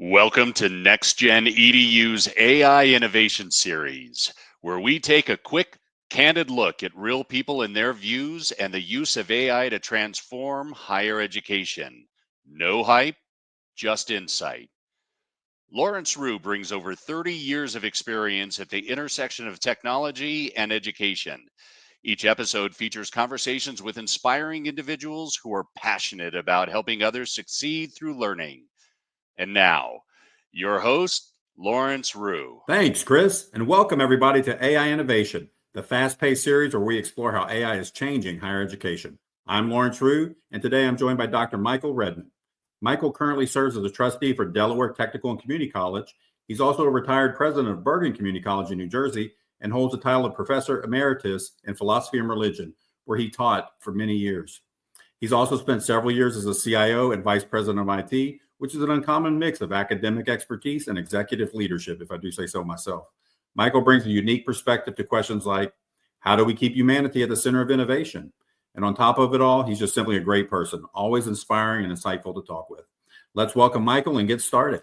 Welcome to NextGen EDU's AI Innovation Series, where we take a quick, candid look at real people and their views and the use of AI to transform higher education. No hype, just insight. Lawrence Rue brings over 30 years of experience at the intersection of technology and education. Each episode features conversations with inspiring individuals who are passionate about helping others succeed through learning. And now, your host, Lawrence Rue. Thanks, Chris, and welcome everybody to AI Innovation, the fast-paced series where we explore how AI is changing higher education. I'm Lawrence Rue, and today I'm joined by Dr. Michael Redmond. Michael currently serves as a trustee for Delaware Technical and Community College. He's also a retired president of Bergen Community College in New Jersey and holds the title of Professor Emeritus in Philosophy and Religion, where he taught for many years. He's also spent several years as a CIO and vice president of IT, which is an uncommon mix of academic expertise and executive leadership, if I do say so myself. Michael brings a unique perspective to questions like, how do we keep humanity at the center of innovation? And on top of it all, he's just simply a great person, always inspiring and insightful to talk with. Let's welcome Michael and get started.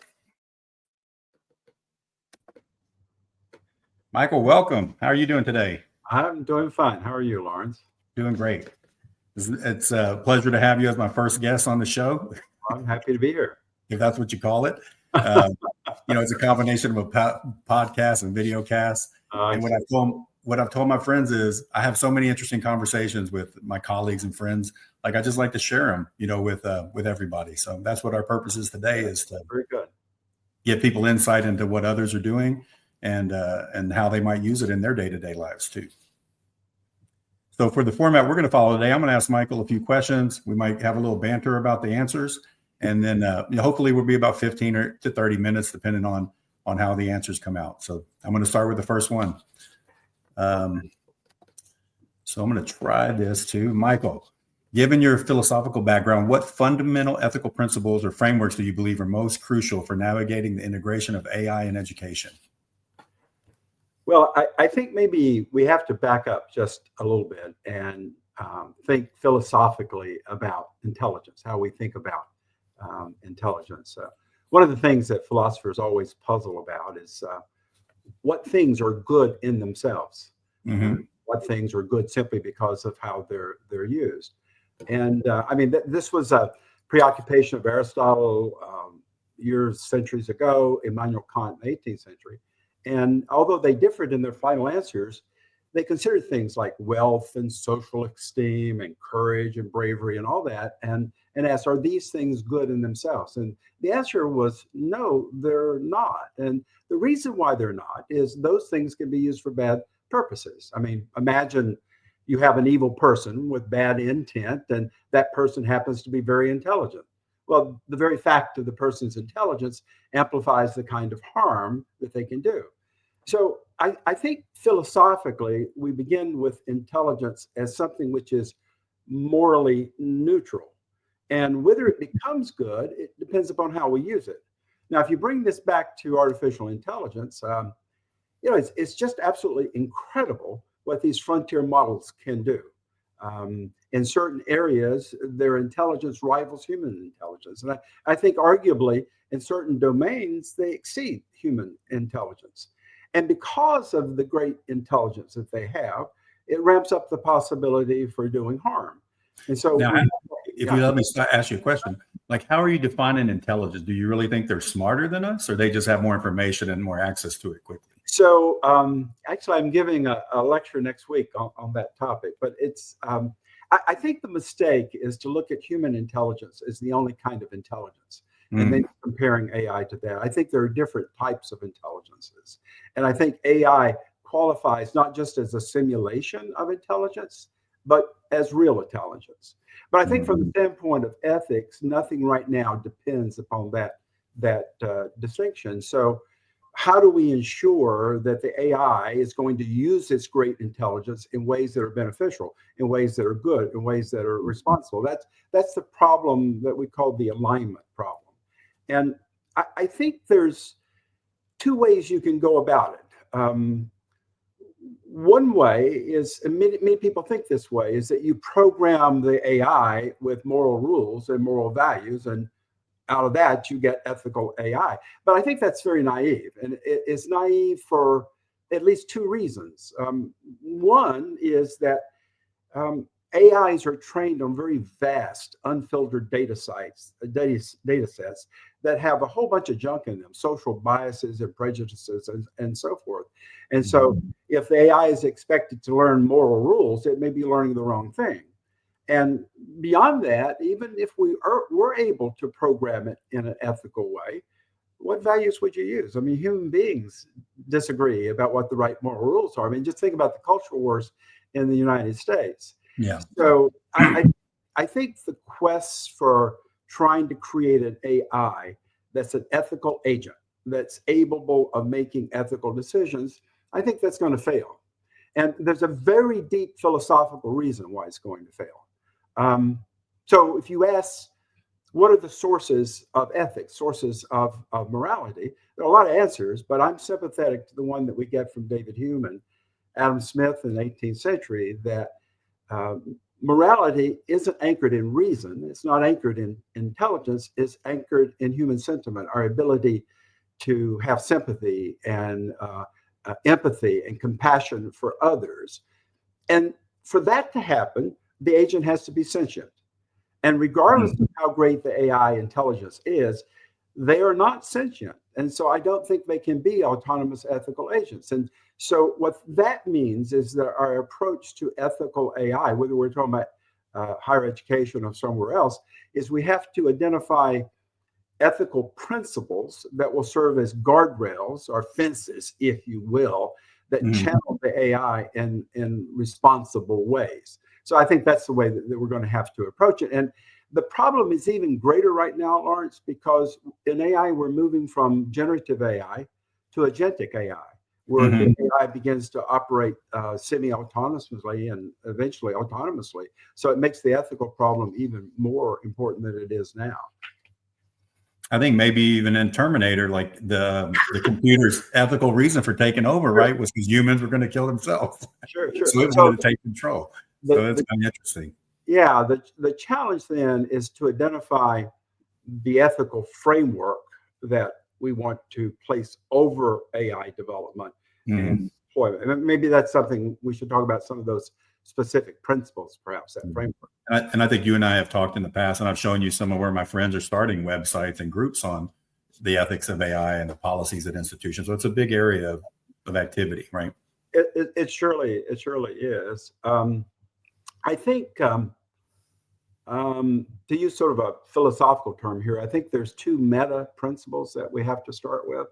Michael, welcome. How are you doing today? I'm doing fine. How are you, Lawrence? Doing great. It's a pleasure to have you as my first guest on the show. I'm happy to be here. If that's what you call it. It's a combination of a podcast and video cast. And what I've told my friends is I have so many interesting conversations with my colleagues and friends. Like I just like to share them, with everybody. So that's what our purpose is today, is to very good. Give people insight into what others are doing and how they might use it in their day-to-day lives too. So for the format we're going to follow today, I'm going to ask Michael a few questions. We might have a little banter about the answers. And then hopefully we'll be about 15 to 30 minutes, depending on how the answers come out. So I'm going to start with the first one. So I'm going to try this too. Michael, given your philosophical background, what fundamental ethical principles or frameworks do you believe are most crucial for navigating the integration of AI in education? Well, I think maybe we have to back up just a little bit and think philosophically about intelligence, how we think about intelligence. One of the things that philosophers always puzzle about is what things are good in themselves, what things are good simply because of how they're used. And this was a preoccupation of Aristotle centuries ago, Immanuel Kant in the 18th century. And although they differed in their final answers, they considered things like wealth and social esteem and courage and bravery and all that, and asked, are these things good in themselves? And the answer was no, they're not. And the reason why they're not is those things can be used for bad purposes. I mean, imagine you have an evil person with bad intent, and that person happens to be very intelligent. Well, the very fact of the person's intelligence amplifies the kind of harm that they can do. So I think philosophically, we begin with intelligence as something which is morally neutral. And whether it becomes good, it depends upon how we use it. Now, if you bring this back to artificial intelligence, it's just absolutely incredible what these frontier models can do. In certain areas, their intelligence rivals human intelligence. And I think arguably in certain domains, they exceed human intelligence. And because of the great intelligence that they have, it ramps up the possibility for doing harm. And so now, if you let me ask you a question, like how are you defining intelligence? Do you really think they're smarter than us, or they just have more information and more access to it quickly? So actually, I'm giving a lecture next week on that topic, but it's I think the mistake is to look at human intelligence as the only kind of intelligence, and then comparing AI to that. I think there are different types of intelligences, and I think AI qualifies not just as a simulation of intelligence, but as real intelligence. But I think from the standpoint of ethics, nothing right now depends upon that distinction. So how do we ensure that the AI is going to use its great intelligence in ways that are beneficial, in ways that are good, in ways that are responsible? That's the problem that we call the alignment problem. And I think there's two ways you can go about it. One way is, and many people think this way, is that you program the AI with moral rules and moral values, and out of that, you get ethical AI. But I think that's very naive. And it's naive for at least two reasons. One is that AIs are trained on very vast, unfiltered data sets that have a whole bunch of junk in them, social biases and prejudices and so forth. And so if the AI is expected to learn moral rules, it may be learning the wrong thing. And beyond that, even if were able to program it in an ethical way, what values would you use? I mean, human beings disagree about what the right moral rules are. I mean, just think about the culture wars in the United States. Yeah. So I think the quest for trying to create an AI that's an ethical agent, that's capable of making ethical decisions, I think that's going to fail. And there's a very deep philosophical reason why it's going to fail. So if you ask, what are the sources of ethics, sources of morality? There are a lot of answers, but I'm sympathetic to the one that we get from David Hume and Adam Smith in the 18th century, that morality isn't anchored in reason. It's not anchored in intelligence. It's anchored in human sentiment, our ability to have sympathy and empathy and compassion for others. And for that to happen, the agent has to be sentient. And regardless of how great the AI intelligence is, they are not sentient. And so I don't think they can be autonomous ethical agents. And so what that means is that our approach to ethical AI, whether we're talking about higher education or somewhere else, is we have to identify ethical principles that will serve as guardrails or fences, if you will, that channel the AI in responsible ways. So I think that's the way that we're going to have to approach it. And the problem is even greater right now, Lawrence, because in AI, we're moving from generative AI to agentic AI, where the AI begins to operate semi-autonomously and eventually autonomously. So it makes the ethical problem even more important than it is now. I think maybe even in Terminator, like the computer's ethical reason for taking over, right, was because humans were going to kill themselves. Sure. So it wanted to take control. So that's kind of interesting. Yeah, the challenge then is to identify the ethical framework that we want to place over AI development and deployment. And maybe that's something we should talk about, some of those specific principles, perhaps, that framework. And I think you and I have talked in the past, and I've shown you some of where my friends are starting websites and groups on the ethics of AI and the policies at institutions. So it's a big area of activity, right? It surely is. I think to use sort of a philosophical term here, I think there's two meta principles that we have to start with.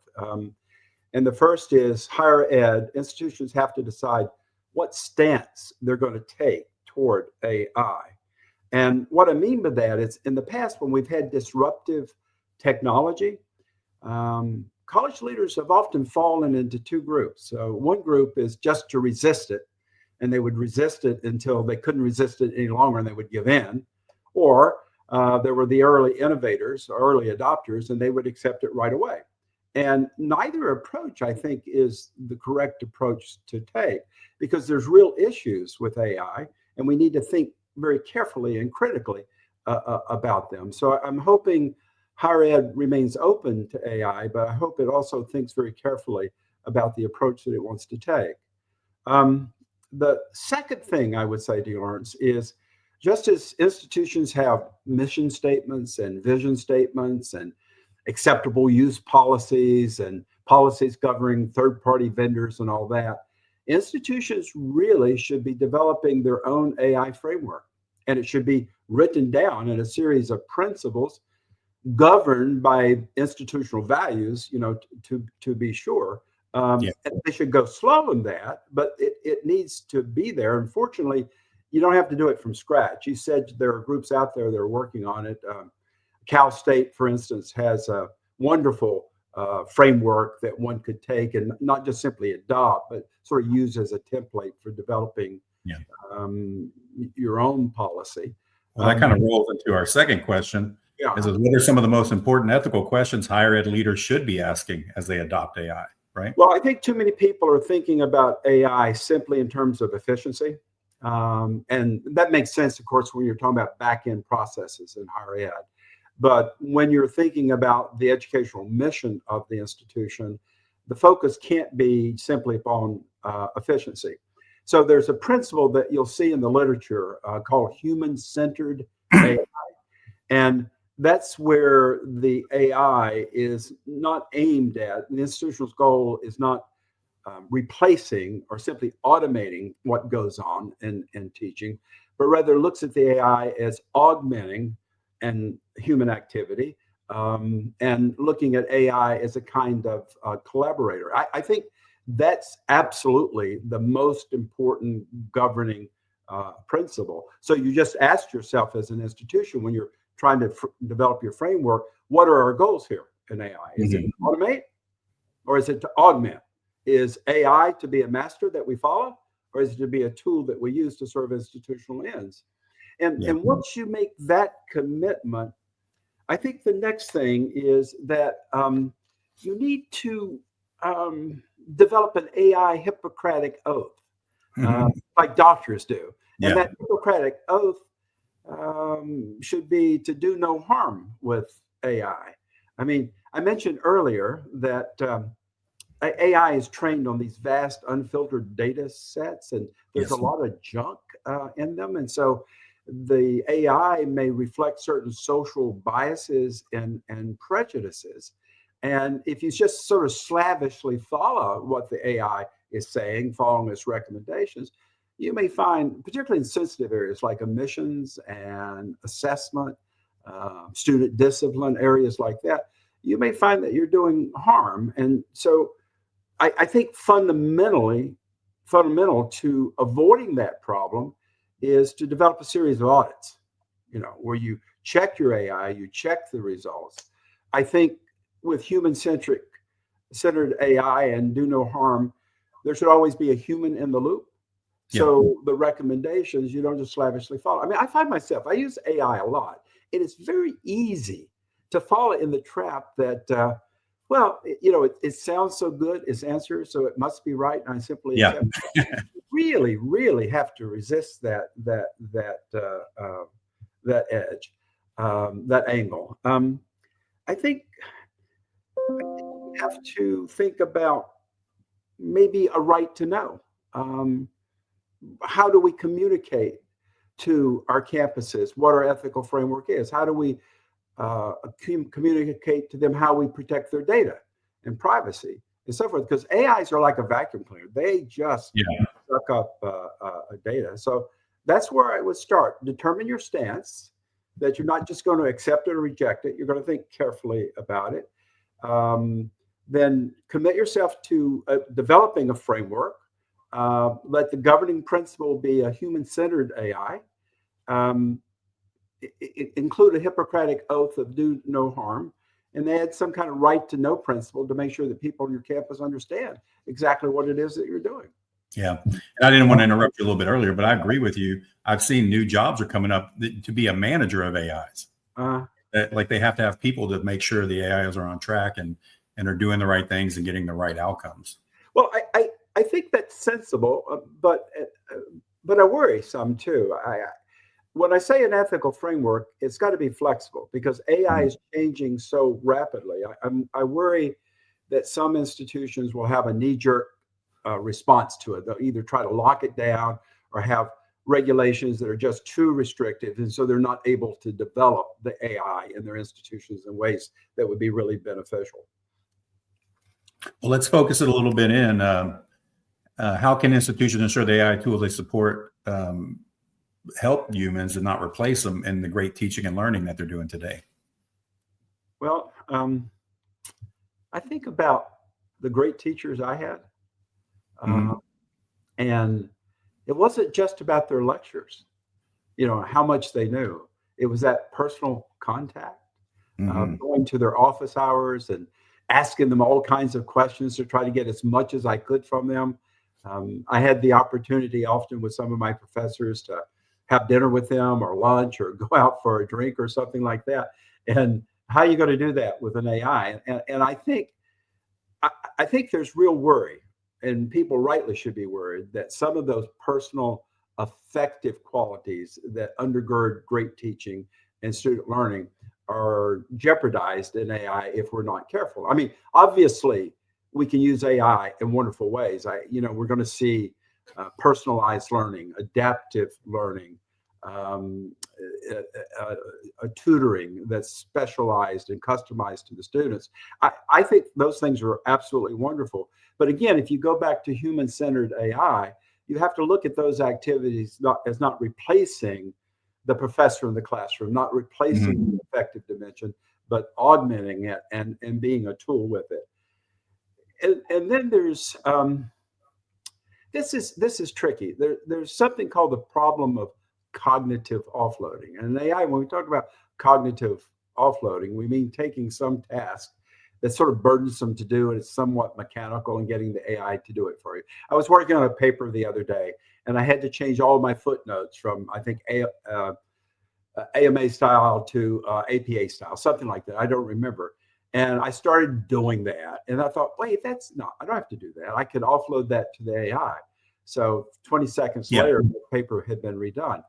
And the first is higher ed institutions have to decide what stance they're going to take toward AI. And what I mean by that is, in the past, when we've had disruptive technology, college leaders have often fallen into two groups. So one group is just to resist it, and they would resist it until they couldn't resist it any longer and they would give in. Or there were the early innovators, early adopters, and they would accept it right away. And neither approach, I think, is the correct approach to take, because there's real issues with AI, and we need to think very carefully and critically about them. So I'm hoping higher ed remains open to AI, but I hope it also thinks very carefully about the approach that it wants to take. The second thing I would say to you, Lawrence, is just as institutions have mission statements and vision statements and acceptable use policies and policies governing third-party vendors and all that, institutions really should be developing their own AI framework. And it should be written down in a series of principles governed by institutional values, to be sure. And they should go slow in that, but it needs to be there. Unfortunately, you don't have to do it from scratch. You said there are groups out there that are working on it. Cal State, for instance, has a wonderful framework that one could take and not just simply adopt, but sort of use as a template for developing your own policy. Well, that kind of rolls into our second question. Is what are some of the most important ethical questions higher ed leaders should be asking as they adopt AI, right? Well, I think too many people are thinking about AI simply in terms of efficiency. And that makes sense, of course, when you're talking about back-end processes in higher ed. But when you're thinking about the educational mission of the institution, the focus can't be simply upon efficiency. So there's a principle that you'll see in the literature called human-centered AI. And that's where the AI is not aimed at. The institution's goal is not replacing or simply automating what goes on in teaching, but rather looks at the AI as augmenting and human activity, and looking at AI as a kind of collaborator. I think that's absolutely the most important governing principle. So you just ask yourself as an institution when you're trying to develop your framework, what are our goals here in AI? Is it to automate or is it to augment? Is AI to be a master that we follow, or is it to be a tool that we use to serve institutional ends? And once you make that commitment, I think the next thing is that you need to develop an AI Hippocratic oath, like doctors do. And that Hippocratic oath should be to do no harm with AI. I mean, I mentioned earlier that AI is trained on these vast unfiltered data sets, and there's a lot of junk in them. And so the AI may reflect certain social biases and prejudices. And if you just sort of slavishly follow what the AI is saying, following its recommendations, you may find, particularly in sensitive areas like admissions and assessment, student discipline, areas like that, you may find that you're doing harm. And so I think fundamental to avoiding that problem is to develop a series of audits, where you check your AI, you check the results. I think with human-centered AI and do no harm, there should always be a human in the loop. So the recommendations, you don't just slavishly follow. I mean, I find myself, I use AI a lot. It is very easy to fall in the trap that, it sounds so good, its answer, so it must be right, and I simply accept it. Really, really have to resist that edge, that angle. I think we have to think about maybe a right to know. How do we communicate to our campuses what our ethical framework is? How do we communicate to them how we protect their data and privacy and so forth? Because AIs are like a vacuum cleaner. They just suck up data. So that's where I would start. Determine your stance, that you're not just going to accept it or reject it. You're going to think carefully about it. Then commit yourself to developing a framework. Let the governing principle be a human-centered AI. Include a Hippocratic oath of do no harm, and add some kind of right to know principle to make sure that people on your campus understand exactly what it is that you're doing. Yeah. And I didn't want to interrupt you a little bit earlier, but I agree with you. I've seen new jobs are coming up to be a manager of AIs. Like they have to have people to make sure the AIs are on track and are doing the right things and getting the right outcomes. Well, I think that's sensible, but I worry some too. When I say an ethical framework, it's got to be flexible because AI is changing so rapidly. I worry that some institutions will have a knee-jerk response to it. They'll either try to lock it down or have regulations that are just too restrictive, and so they're not able to develop the AI in their institutions in ways that would be really beneficial. Well, let's focus it a little bit in. How can institutions ensure the AI tools they support help humans and not replace them in the great teaching and learning that they're doing today? Well, I think about the great teachers I had, and it wasn't just about their lectures, how much they knew. It was that personal contact, going to their office hours and asking them all kinds of questions to try to get as much as I could from them. I had the opportunity often with some of my professors to have dinner with them or lunch or go out for a drink or something like that. And how are you going to do that with an AI? And I think there's real worry, and people rightly should be worried that some of those personal affective qualities that undergird great teaching and student learning are jeopardized in AI if we're not careful. I mean, obviously, we can use AI in wonderful ways. We're going to see personalized learning, adaptive learning, um, a tutoring that's specialized and customized to the students. I think those things are absolutely wonderful. But again, if you go back to human-centered AI, you have to look at those activities as not replacing the professor in the classroom, not replacing the affective dimension, but augmenting it and being a tool with it. And then there's this is tricky. There's something called the problem of cognitive offloading. And in AI, when we talk about cognitive offloading, we mean taking some task that's sort of burdensome to do and it's somewhat mechanical and getting the AI to do it for you. I was working on a paper the other day and I had to change all my footnotes from, I think, AMA style to APA style, something like that. I don't remember. And I started doing that. And I thought, wait, I don't have to do that. I could offload that to the AI. So 20 seconds later, the paper had been redone.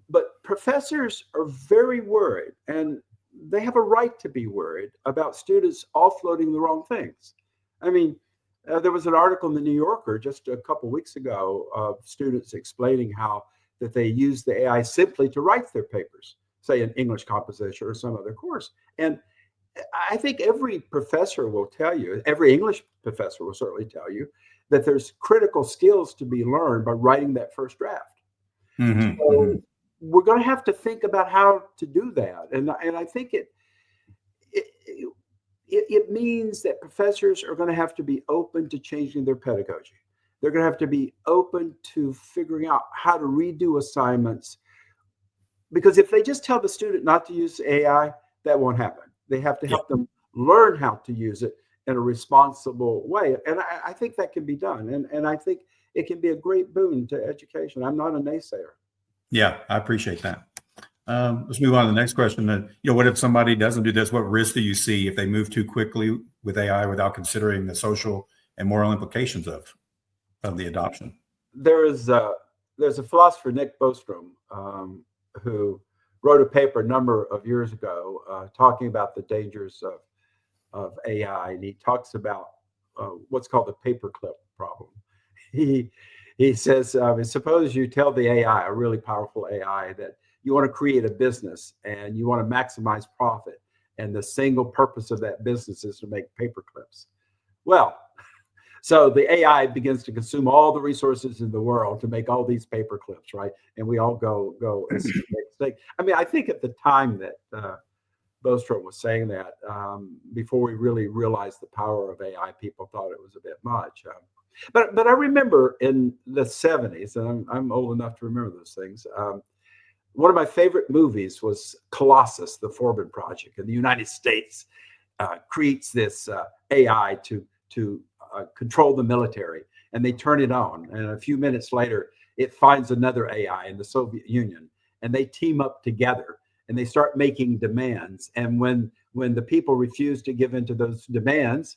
But professors are very worried, and they have a right to be worried about students offloading the wrong things. I mean, there was an article in the New Yorker just a couple weeks ago of students explaining how that they use the AI simply to write their papers, say in English composition or some other course. And I think every professor will tell you, every English professor will certainly tell you that there's critical skills to be learned by writing that first draft. So we're going to have to think about how to do that. And I think it means that professors are going to have to be open to changing their pedagogy. They're going to have to be open to figuring out how to redo assignments. Because if they just tell the student not to use AI, that won't happen. They have to help them learn how to use it in a responsible way. And I think that can be done. And I think it can be a great boon to education. I'm not a naysayer. Yeah, I appreciate that. Let's move on to the next question. What if somebody doesn't do this? What risks do you see if they move too quickly with AI without considering the social and moral implications of the adoption? There's a philosopher, Nick Bostrom, who wrote a paper a number of years ago talking about the dangers of AI, and he talks about what's called the paperclip problem. He says, suppose you tell the AI, a really powerful AI, that you want to create a business and you want to maximize profit, and the single purpose of that business is to make paperclips. Well, so the AI begins to consume all the resources in the world to make all these paper clips, right? And we all go and make mistakes. I mean, I think at the time that Bostrom was saying that, before we really realized the power of AI, people thought it was a bit much. But I remember in the 70s, and I'm old enough to remember those things. One of my favorite movies was Colossus, the Forbin Project, in the United States creates this AI to control the military, and they turn it on, and a few minutes later it finds another AI in the Soviet Union, and they team up together and they start making demands. And when the people refuse to give in to those demands,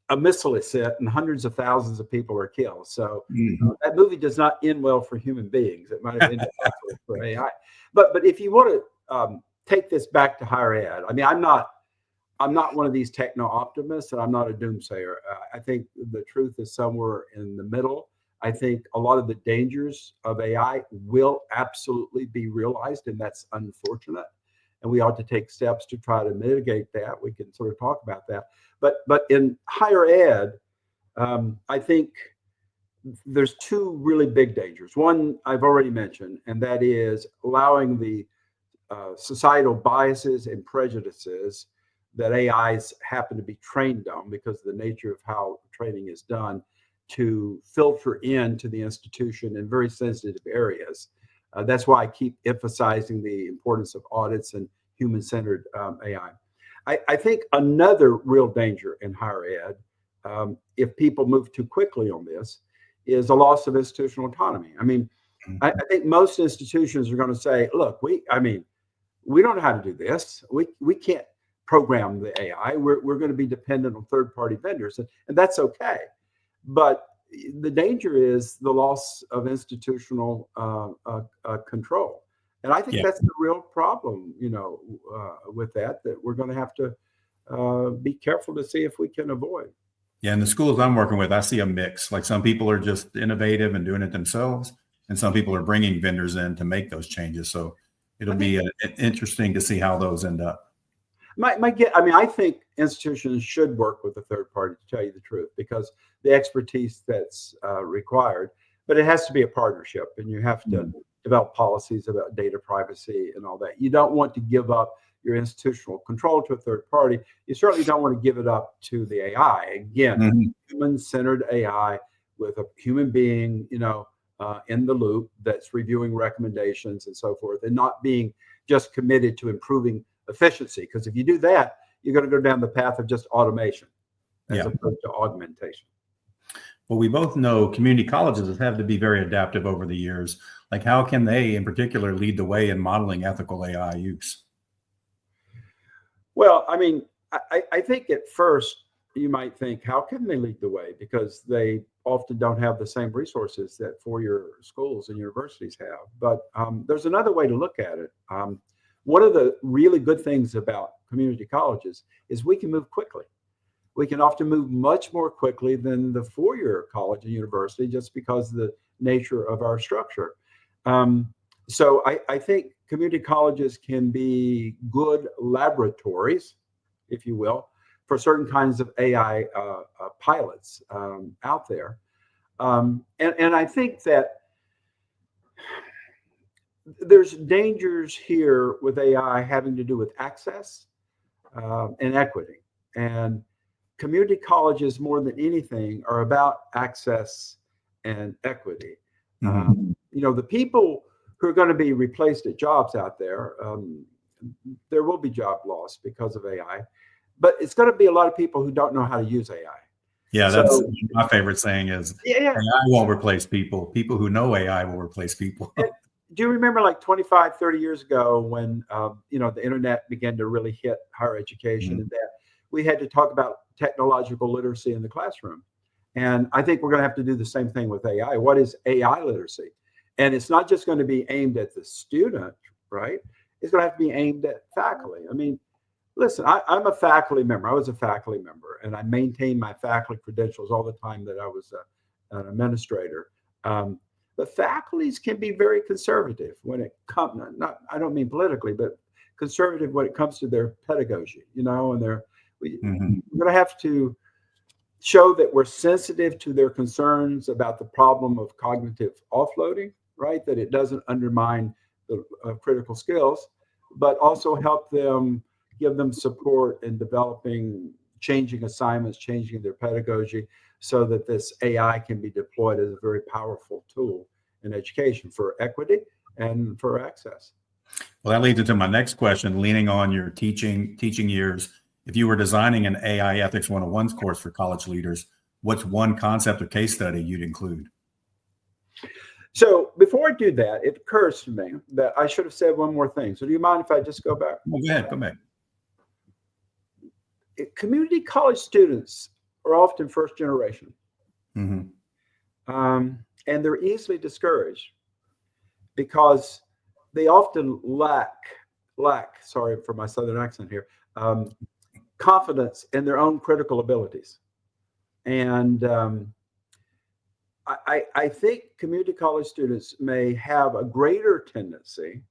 a missile is set and hundreds of thousands of people are killed. So that movie does not end well for human beings. It might have ended well for AI. But if you want to take this back to higher ed, I mean, I'm not one of these techno optimists, and I'm not a doomsayer. I think the truth is somewhere in the middle. I think a lot of the dangers of AI will absolutely be realized, and that's unfortunate. And we ought to take steps to try to mitigate that. We can sort of talk about that. But in higher ed, I think there's two really big dangers. One I've already mentioned, and that is allowing the societal biases and prejudices that AIs happen to be trained on because of the nature of how training is done to filter into the institution in very sensitive areas. That's why I keep emphasizing the importance of audits and human-centered AI. I think another real danger in higher ed, if people move too quickly on this, is a loss of institutional autonomy. I mean, I think most institutions are going to say, look, we don't know how to do this. We can't program the AI. We're going to be dependent on third-party vendors, and that's okay. But the danger is the loss of institutional control. And I think Yeah. that's the real problem, with that we're going to have to be careful to see if we can avoid. Yeah, in the schools I'm working with, I see a mix. Like some people are just innovative and doing it themselves, and some people are bringing vendors in to make those changes. So it'll be interesting to see how those end up. I think institutions should work with a third party, to tell you the truth, because the expertise that's required, but it has to be a partnership, and you have to develop policies about data privacy and all that. You don't want to give up your institutional control to a third party. You certainly don't want to give it up to the AI. Again, human-centered AI with a human being, in the loop that's reviewing recommendations and so forth, and not being just committed to improving efficiency. Because if you do that, you're going to go down the path of just automation as opposed to augmentation. Well, we both know community colleges have to be very adaptive over the years. Like, how can they, in particular, lead the way in modeling ethical AI use? Well, I think at first you might think, how can they lead the way? Because they often don't have the same resources that four-year schools and universities have. But there's another way to look at it. One of the really good things about community colleges is we can move quickly. We can often move much more quickly than the four-year college and university, just because of the nature of our structure. So I think community colleges can be good laboratories, if you will, for certain kinds of AI pilots out there. And I think that there's dangers here with AI having to do with access and equity. And community colleges, more than anything, are about access and equity. The people who are going to be replaced at jobs out there, there will be job loss because of AI, but it's going to be a lot of people who don't know how to use AI. Yeah, that's my favorite saying is AI won't replace people. People who know AI will replace people. Do you remember like 25, 30 years ago when, the internet began to really hit higher education and that we had to talk about technological literacy in the classroom? And I think we're going to have to do the same thing with AI. What is AI literacy? And it's not just going to be aimed at the student, right? It's going to have to be aimed at faculty. Listen, I'm a faculty member. I was a faculty member, and I maintained my faculty credentials all the time that I was an administrator. But faculties can be very conservative when it comes, I don't mean politically, but conservative when it comes to their pedagogy, and we're going to have to show that we're sensitive to their concerns about the problem of cognitive offloading, right? That it doesn't undermine the critical skills, but also help them, give them support in developing, changing assignments, changing their pedagogy, so that this AI can be deployed as a very powerful tool in education for equity and for access. Well, that leads into my next question, leaning on your teaching years. If you were designing an AI Ethics 101 course for college leaders, what's one concept or case study you'd include? So before I do that, it occurs to me that I should have said one more thing. So do you mind if I just go back? Well, go ahead. Community college students are often first generation. And they're easily discouraged because they often lack, sorry for my Southern accent here, confidence in their own critical abilities. And I think community college students may have a greater tendency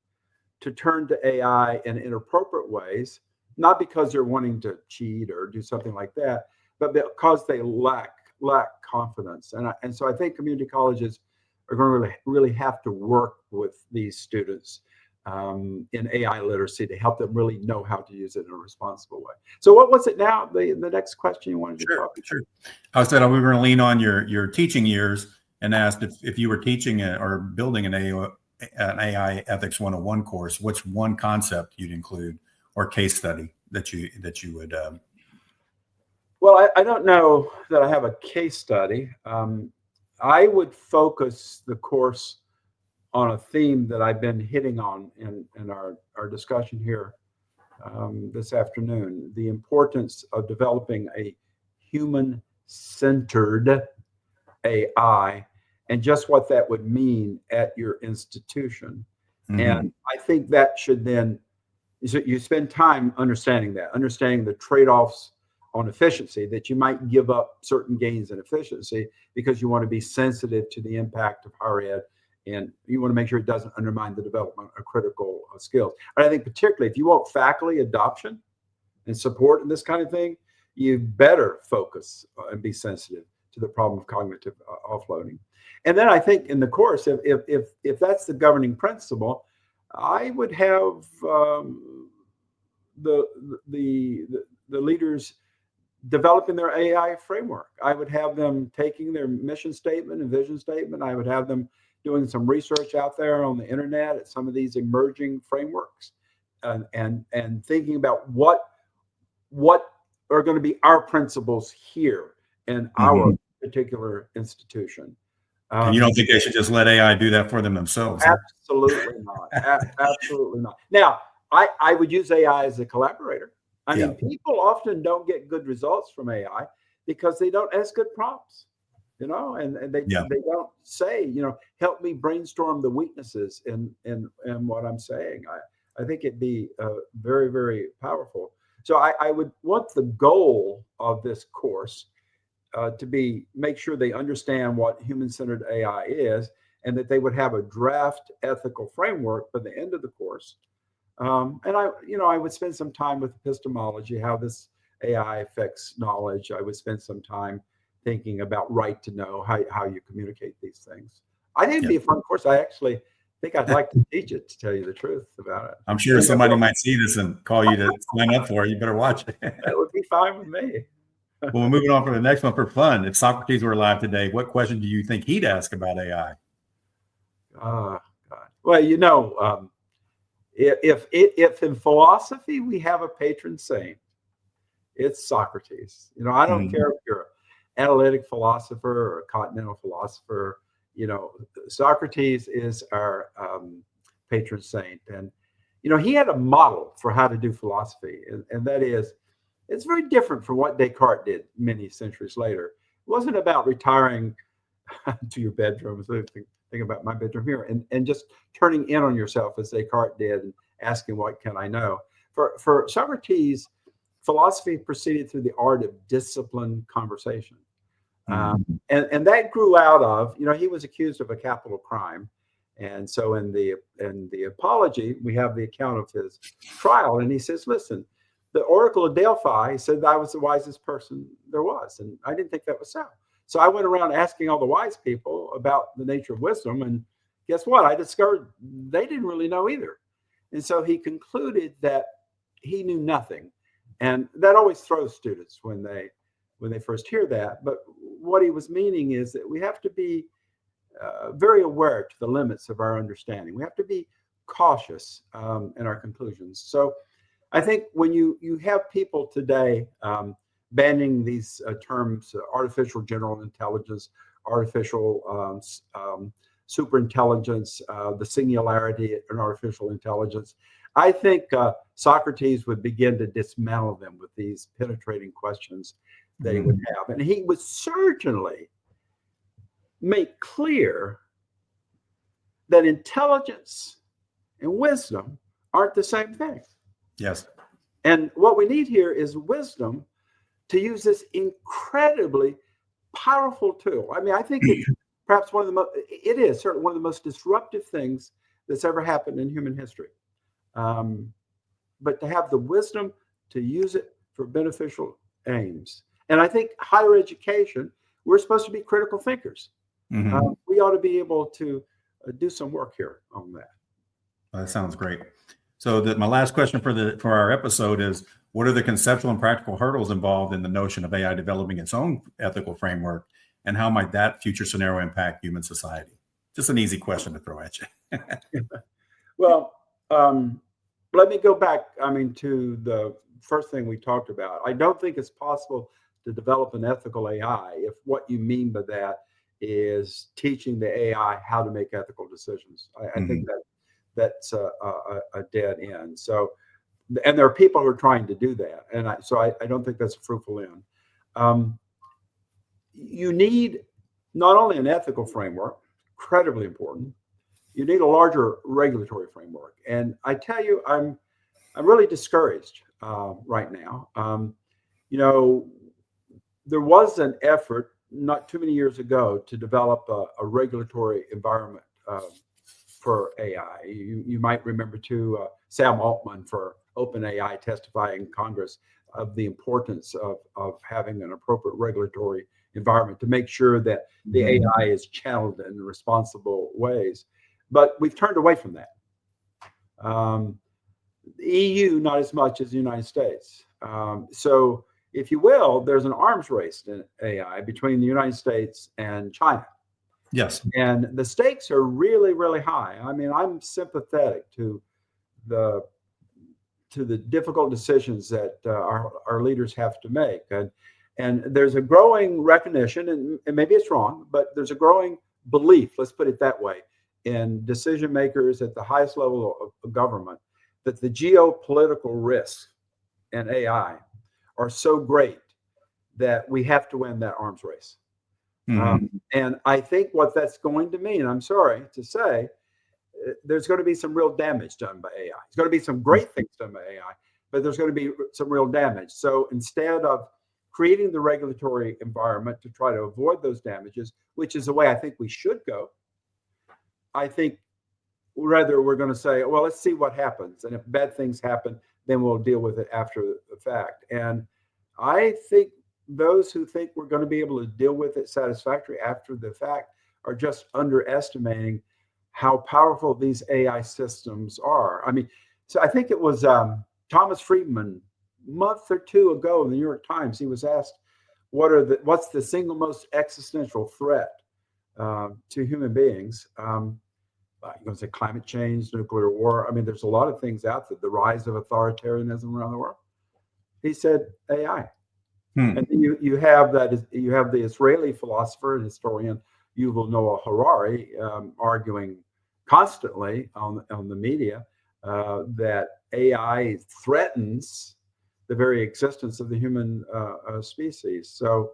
to turn to AI in inappropriate ways, not because they're wanting to cheat or do something like that, but because they lack confidence. And so I think community colleges are going to really have to work with these students in AI literacy to help them really know how to use it in a responsible way. So what was it now? The next question you wanted to talk about? Sure. I said we were going to lean on your teaching years and asked if you were teaching or building an AI Ethics 101 course, what's one concept you'd include or case study that you would? Well, I don't know that I have a case study. I would focus the course on a theme that I've been hitting on in our discussion here this afternoon: the importance of developing a human-centered AI, and just what that would mean at your institution. And I think that should then, so you spend time understanding that, understanding the trade-offs on efficiency, that you might give up certain gains in efficiency because you want to be sensitive to the impact of higher ed, and you want to make sure it doesn't undermine the development of critical skills. And I think particularly if you want faculty adoption and support in this kind of thing, you better focus and be sensitive to the problem of cognitive offloading. And then I think in the course, if that's the governing principle, I would have the leaders developing their AI framework. I would have them taking their mission statement and vision statement. I would have them doing some research out there on the internet at some of these emerging frameworks, and thinking about what are going to be our principles here in our particular institution. And you don't think they should just let AI do that for them themselves? Absolutely not. Absolutely not. Now, I would use AI as a collaborator. I mean, people often don't get good results from AI because they don't ask good prompts, and they don't say, help me brainstorm the weaknesses in what I'm saying. I think it'd be very, very powerful. So I would want the goal of this course to be make sure they understand what human-centered AI is, and that they would have a draft ethical framework by the end of the course. And I would spend some time with epistemology, how this AI affects knowledge. I would spend some time thinking about right to know, how you communicate these things. I think it'd be a fun course. I actually think I'd like to teach it, to tell you the truth about it. I'm sure somebody might see this and call you to sign up for it. You better watch it. That would be fine with me. Well, we're moving on for the next one for fun. If Socrates were alive today, what question do you think he'd ask about AI? God. Well, if in philosophy we have a patron saint, it's Socrates. I don't care if you're an analytic philosopher or a continental philosopher. Socrates is our patron saint, and he had a model for how to do philosophy, and that is, it's very different from what Descartes did many centuries later. It wasn't about retiring to your bedroom. So think about my bedroom here, and just turning in on yourself as Descartes did, and asking, what can I know? For Socrates, philosophy proceeded through the art of disciplined conversation. And that grew out of, he was accused of a capital crime. And so in the Apology, we have the account of his trial. And he says, listen, the Oracle of Delphi said that I was the wisest person there was. And I didn't think that was so. So I went around asking all the wise people about the nature of wisdom. And guess what? I discovered they didn't really know either. And so he concluded that he knew nothing. And that always throws students when they first hear that. But what he was meaning is that we have to be very aware to the limits of our understanding. We have to be cautious in our conclusions. So I think when you have people today banning these terms, artificial general intelligence, artificial superintelligence, the singularity in artificial intelligence, I think Socrates would begin to dismantle them with these penetrating questions that he would have. And he would certainly make clear that intelligence and wisdom aren't the same thing. Yes. And what we need here is wisdom to use this incredibly powerful tool. I mean, I think it's perhaps it is certainly one of the most disruptive things that's ever happened in human history. But to have the wisdom to use it for beneficial aims. And I think higher education, we're supposed to be critical thinkers. We ought to be able to do some work here on that. That sounds great. So my last question for our episode is, what are the conceptual and practical hurdles involved in the notion of AI developing its own ethical framework, and how might that future scenario impact human society? Just an easy question to throw at you. Well, let me go back, to the first thing we talked about. I don't think it's possible to develop an ethical AI if what you mean by that is teaching the AI how to make ethical decisions. I think that's a dead end. So, and there are people who are trying to do that, and I don't think that's a fruitful end. You need not only an ethical framework, incredibly important, you need a larger regulatory framework. And I tell you, I'm really discouraged right now. You know, there was an effort not too many years ago to develop a regulatory environment for AI. You might remember too Sam Altman for OpenAI testifying in Congress of the importance of having an appropriate regulatory environment to make sure that the AI is channeled in responsible ways. But we've turned away from that. The EU, not as much as the United States. So, if you will, there's an arms race in AI between the United States and China. Yes. And the stakes are really, really high. I mean, I'm sympathetic to the difficult decisions that our leaders have to make. And there's a growing recognition, and maybe it's wrong, but there's a growing belief, let's put it that way, in decision makers at the highest level of government that the geopolitical risks in AI are so great that we have to win that arms race. And I think what that's going to mean, I'm sorry to say, there's going to be some real damage done by AI. There's going to be some great things done by AI, but there's going to be some real damage. So instead of creating the regulatory environment to try to avoid those damages, which is the way I think we should go, I think rather we're going to say, well, let's see what happens. And if bad things happen, then we'll deal with it after the fact. And I think those who think we're going to be able to deal with it satisfactorily after the fact are just underestimating how powerful these AI systems are. I mean, so I think it was Thomas Friedman, a month or two ago in the New York Times, he was asked, what's the single most existential threat to human beings? You're going to say climate change, nuclear war. I mean, there's a lot of things out there, the rise of authoritarianism around the world. He said AI. And you have the Israeli philosopher and historian Yuval Noah Harari arguing constantly on the media that AI threatens the very existence of the human species. So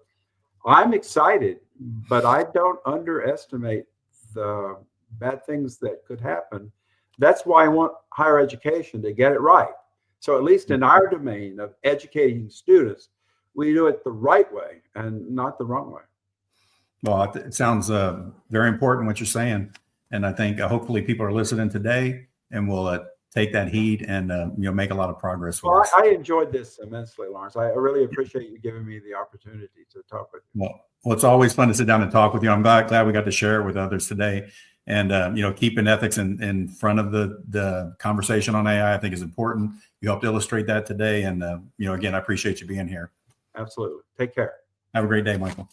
I'm excited, but I don't underestimate the bad things that could happen. That's why I want higher education to get it right. So at least in our domain of educating students, we do it the right way and not the wrong way. Well, it sounds very important what you're saying, and I think hopefully people are listening today and will take that heed and make a lot of progress. Well, I enjoyed this immensely, Lawrence. I really appreciate you giving me the opportunity to talk with you. Well, it's always fun to sit down and talk with you. I'm glad we got to share it with others today. And keeping ethics in front of the conversation on AI, I think is important. You helped illustrate that today, and again, I appreciate you being here. Absolutely. Take care. Have a great day, Michael.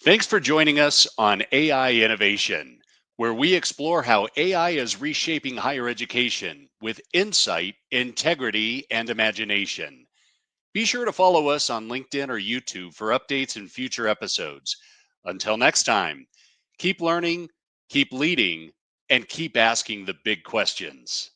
Thanks for joining us on AI Innovation, where we explore how AI is reshaping higher education with insight, integrity, and imagination. Be sure to follow us on LinkedIn or YouTube for updates and future episodes. Until next time, keep learning, keep leading, and keep asking the big questions.